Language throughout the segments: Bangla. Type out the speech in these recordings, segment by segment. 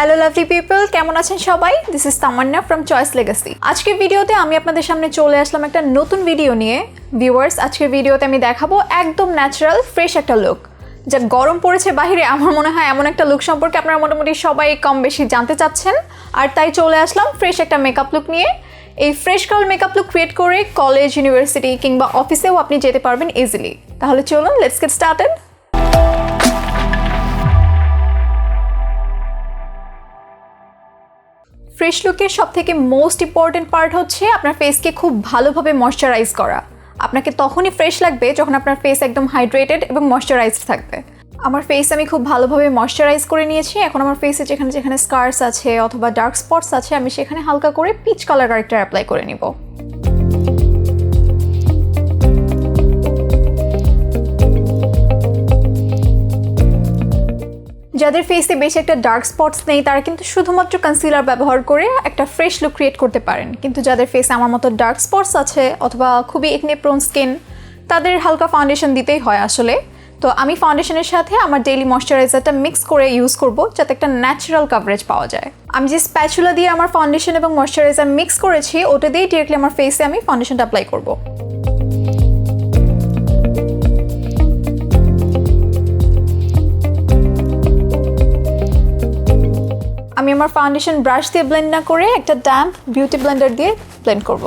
হ্যালো লাভলি পিপল, কেমন আছেন সবাই? This is Tamanna from choice legacy. আজকের ভিডিওতে আমি আপনাদের সামনে চলে আসলাম একটা নতুন ভিডিও নিয়ে। ভিউয়ার্স, আজকের ভিডিওতে আমি দেখাবো একদম ন্যাচারাল ফ্রেশ একটা লুক। যা গরম পড়েছে বাহিরে, আমার মনে হয় এমন একটা লুক সম্পর্কে আপনারা মোটামুটি সবাই কম বেশি জানতে চাচ্ছেন, আর তাই চলে আসলাম ফ্রেশ একটা মেকআপ লুক নিয়ে। এই fresh colour makeup look create করে কলেজ, ইউনিভার্সিটি কিংবা অফিসেও আপনি যেতে পারবেন ইজিলি। তাহলে চলুন, লেটস গেট স্টার্টেড। ফ্রেশ লুকের সবথেকে মোস্ট ইম্পর্টেন্ট পার্ট হচ্ছে আপনার ফেসকে খুব ভালোভাবে ময়শ্চারাইজ করা। আপনাকে তখনই ফ্রেশ লাগবে যখন আপনার ফেস একদম হাইড্রেটেড এবং ময়শ্চারাইজড থাকবে। আমার ফেস আমি খুব ভালোভাবে ময়শ্চারাইজ করে নিয়েছি। এখন আমার ফেসে যেখানে যেখানে স্কার্স আছে অথবা ডার্ক স্পটস আছে, আমি সেখানে হালকা করে পিচ কালার কারেক্টার অ্যাপ্লাই করে নিব। যাদের ফেসে বেশি একটা ডার্ক স্পটস নেই, তারা কিন্তু শুধুমাত্র কনসিলার ব্যবহার করে একটা ফ্রেশ লুক ক্রিয়েট করতে পারেন। কিন্তু যাদের ফেসে আমার মতো ডার্ক স্পটস আছে অথবা খুবই একনে প্রোন স্কিন, তাদের হালকা ফাউন্ডেশন দিতেই হয় আসলে। তো আমি ফাউন্ডেশনের সাথে আমার ডেইলি ময়শ্চারাইজারটা মিক্স করে ইউজ করব, যাতে একটা ন্যাচারাল কভারেজ পাওয়া যায়। আমি যে স্প্যাচুলা দিয়ে আমার ফাউন্ডেশন এবং ময়শ্চারাইজার মিক্স করেছি, ওটা দিয়েই ডিরেক্টলি আমার ফেসে আমি ফাউন্ডেশনটা অ্যাপ্লাই করব। আমি আমার ফাউন্ডেশন ব্রাশ দিয়ে ব্লেন্ড না করে একটা ড্যাম্প বিউটি ব্লেন্ডার দিয়ে ব্লেন্ড করব।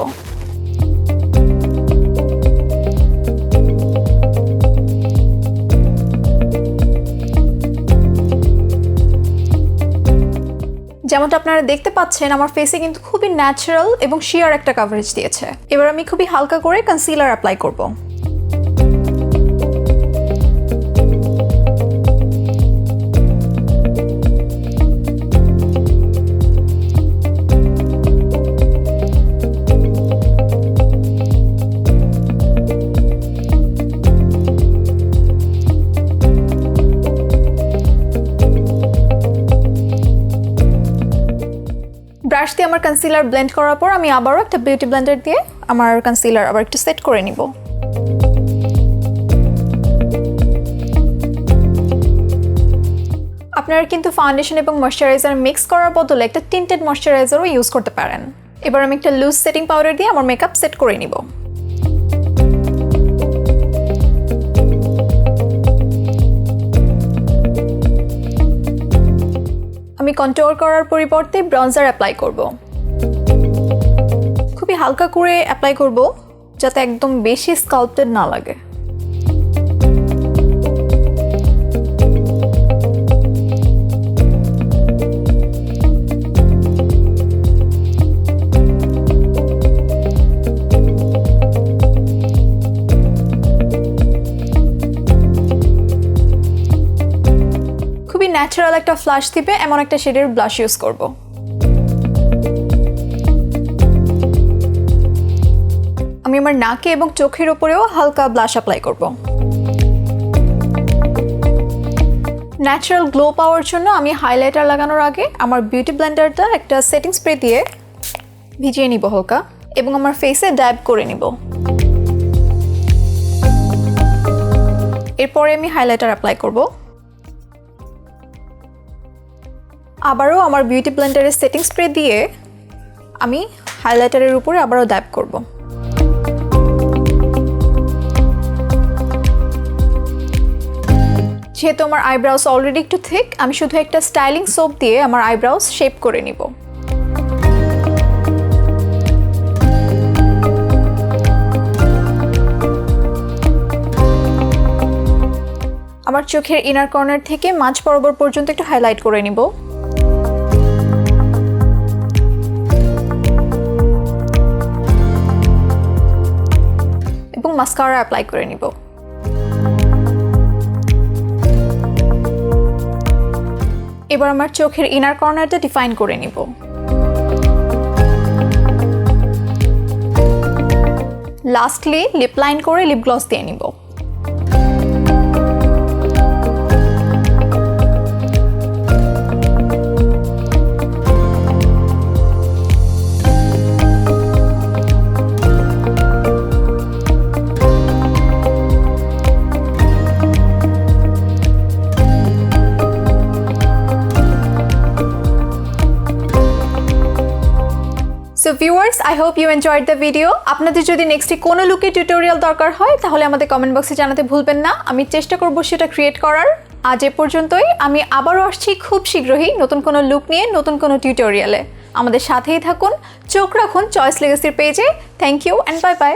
যেমনটা আপনারা দেখতে পাচ্ছেন, আমার ফেসে কিন্তু খুবই ন্যাচারাল এবং শিয়ার একটা কভারেজ দিয়েছে। এবার আমি খুবই হালকা করে কনসিলার অ্যাপ্লাই করব। ব্রাশ দিয়ে আমার কনসিলার ব্লেন্ড করার পর আমি আবারও একটা বিউটি ব্লেন্ডার দিয়ে আমার কনসিলার আবার একটু সেট করে নিব। আপনারা কিন্তু ফাউন্ডেশন এবং ময়শ্চারাইজার মিক্স করার বদলে একটা টিন্টেড ময়শ্চারাইজারও ইউজ করতে পারেন। এবার আমি একটা লুজ সেটিং পাউডার দিয়ে আমার মেকআপ সেট করে নিব। আমি কন্ট্রোল করার পরিবর্তে ব্রঞ্জার অ্যাপ্লাই করব। খুবই হালকা করে অ্যাপ্লাই করব, যাতে একদম বেশি স্কাল্পটেড না লাগে। ন্যাচারাল একটা ফ্লাশ দিবে এমন একটা শেডের ব্লাশ ইউজ করব। আমি আমার নাকে এবং চোখের উপরেও হালকা ব্লাশ অ্যাপ্লাই করব। ন্যাচারাল গ্লো পাওয়ার জন্য আমি হাইলাইটার লাগানোর আগে আমার বিউটি ব্লেন্ডারটা একটা সেটিং স্প্রে দিয়ে ভিজিয়ে নিব হালকা, এবং আমার ফেসে ড্যাব করে নিব। এরপরে আমি হাইলাইটার অ্যাপ্লাই করব। আবারও আমার বিউটি ব্লেন্ডারের সেটিং স্প্রে দিয়ে আমি হাইলাইটারের উপরে আবারও ড্যাব করব। যেহেতু আমার আইব্রাউস অলরেডি একটু থিক, আমি শুধু একটা স্টাইলিং সোপ দিয়ে আমার আইব্রাউস শেপ করে নিব। আমার চোখের ইনার কর্নার থেকে মাঝ বরাবর পর্যন্ত একটু হাইলাইট করে নিব। এবং মাস্কারা অ্যাপ্লাই করে নিব। এবার আমার চোখের ইনার কর্নারটা ডিফাইন করে নিব। লাস্টলি লিপ লাইন করে লিপ গ্লস দিয়ে নিব। So viewers, I hope you enjoyed the video. আপনাদের যদি নেক্সটে কোনো লুকের টিউটোরিয়াল দরকার হয় তাহলে আমাদের কমেন্ট বক্সে জানাতে ভুলবেন না, আমি চেষ্টা করব সেটা ক্রিয়েট করার। আজ এ পর্যন্তই, আমি আবারও আসছি খুব শীঘ্রই নতুন কোনো লুক নিয়ে, নতুন কোনো টিউটোরিয়ালে। আমাদের সাথেই থাকুন, চোখ রাখুন চয়েস লেগেসির পেজে। Thank you and bye by.